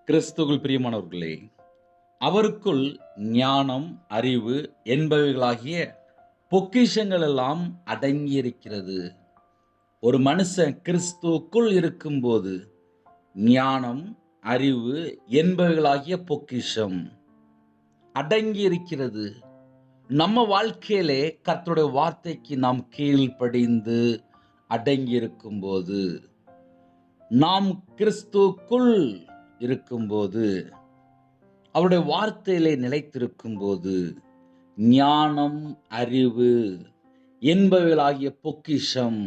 கிறிஸ்துவுக்குள் பிரியமானவர்களே, அவருக்குள் ஞானம், அறிவு என்பவைகளாகிய பொக்கிஷங்கள் எல்லாம் அடங்கியிருக்கிறது. ஒரு மனுஷன் கிறிஸ்துவுக்குள் இருக்கும்போது ஞானம், அறிவு என்பவைகளாகிய பொக்கிஷம் அடங்கியிருக்கிறது. நம்ம வாழ்க்கையிலே கர்த்தருடைய வார்த்தைக்கு நாம் கீழ்ப்படிந்து அடங்கியிருக்கும்போது, நாம் கிறிஸ்துவுக்குள் இருக்கும்போது, அவருடைய வார்த்தையிலே நிலைத்திருக்கும்போது, ஞானம், அறிவு என்பவைகளாகிய பொக்கிஷம்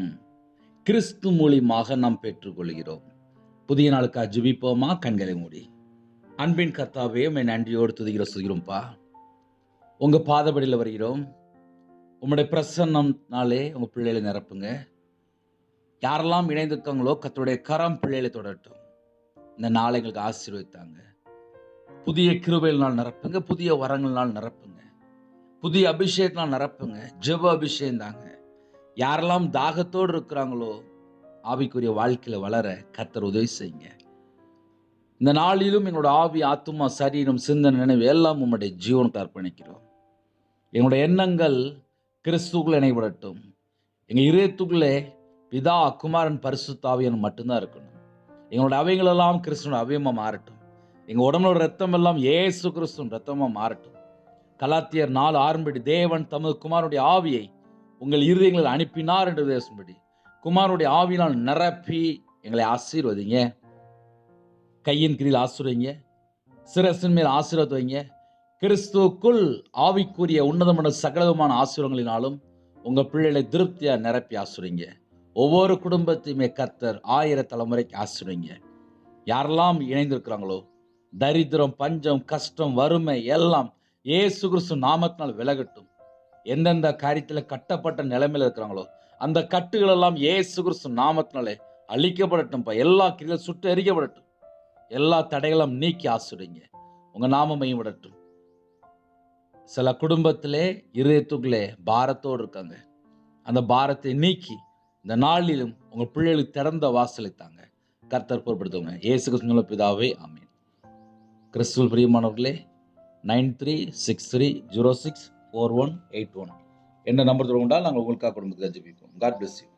கிறிஸ்து மூலியமாக நாம் பெற்றுக்கொள்கிறோம். புதிய நாளுக்காக ஜெபிப்போமா? கண்களை மூடி. அன்பின் கர்த்தாவே, உம்மை நன்றியோடு துதிக்கிறோம்ப்பா. உங்க பாதபடியில் வருகிறோம். உம்முடைய பிரசன்னம்னாலே உங்க பிள்ளைகளை நிரப்புங்க. யாரெல்லாம் இணைந்திருக்காங்களோ கர்த்தருடைய கரம் பிள்ளைகளை தொடரட்டும். இந்த நாளை எங்களுக்கு ஆசீர்வதித்தாங்க. புதிய கிருபையினால் நிரப்புங்க, புதிய வரங்களால் நிரப்புங்க, புதிய அபிஷேகத்தினால் நிரப்புங்க. ஜெப அபிஷேகம் தாங்க. யாரெல்லாம் தாகத்தோடு இருக்கிறாங்களோ ஆவிக்குரிய வாழ்க்கையில வளர கர்த்தர் உதவி செய்யுங்க. இந்த நாளிலும் எங்களோட ஆவி, ஆத்துமா, சரீரம், சிந்தனை, நினைவு எல்லாம் உம்முடைய ஜீவனுக்கு அர்ப்பணிக்கிறோம். எங்களுடைய எண்ணங்கள் கிறிஸ்துக்குள்ள இணைபடட்டும். எங்க இதயத்துக்குள்ளே பிதா, குமாரன், பரிசுத்த ஆவியானவர் மட்டும்தான் இருக்கணும். எங்களுடைய அவைகளெல்லாம் கிறிஸ்துவோட அவயமா மாறட்டும். எங்க உடம்போட ரத்தம் எல்லாம் இயேசு கிறிஸ்துவின் ரத்தமா மாறட்டும். கலாத்தியர் 4:6 தேவன் தமது குமாரனுடைய ஆவியை உங்கள் இருதயங்களில் அனுப்பினார் என்று பேசும்படி குமாரனுடைய ஆவியினால் நிரப்பி எங்களை ஆசீர்வதிங்க. கையின் கீழில் ஆசீர்வதிங்க, சிரசின் மேல் ஆசீர்வாதம் வைங்க. கிறிஸ்துவுக்குள் ஆவிக்குரிய உன்னதமான சகலமான ஆசீர்வாதங்களினாலும் உங்க பிள்ளைகளை திருப்தியா நிரப்பி ஆசீர்வதிங்க. ஒவ்வொரு குடும்பத்தையுமே கர்த்தர் 1000 தலைமுறைக்கு ஆசீர்வதிங்க. யாரெல்லாம் இணைந்திருக்கிறாங்களோ தரித்திரம், பஞ்சம், கஷ்டம், வறுமை எல்லாம் இயேசு கிறிஸ்து நாமத்தினால் விலகட்டும். எந்தெந்த காரியத்தில் கட்டப்பட்ட நிலைமையில் இருக்கிறாங்களோ அந்த கட்டுகள் எல்லாம் இயேசு கிறிஸ்து நாமத்தினாலே அழிக்கப்படட்டும். எல்லா கிரிகளும் சுட்டு எரிக்கப்படட்டும். எல்லா தடைகளும் நீக்கி ஆசீர்வதிங்க. உங்க நாமம் மையப்படட்டும். சில குடும்பத்திலே இதயத்துக்குள்ளே பாரத்தோடு இருக்காங்க. அந்த பாரத்தை நீக்கி இந்த நாளிலும் உங்க பிள்ளைகளுக்கு திறந்த வாசலை தாங்க. கர்த்தர் பொறுப்படுத்துங்க. இயேசு கிறிஸ்துவின் பிதாவே, ஆமென். கிறிஸ்துவில் பிரியமானவர்களே, 9363064181 என்ற நம்பர் தொடர்ந்தால் நாங்கள் உங்களுக்காக குடும்பத்துக்கு ஜெபிப்போம். God bless you.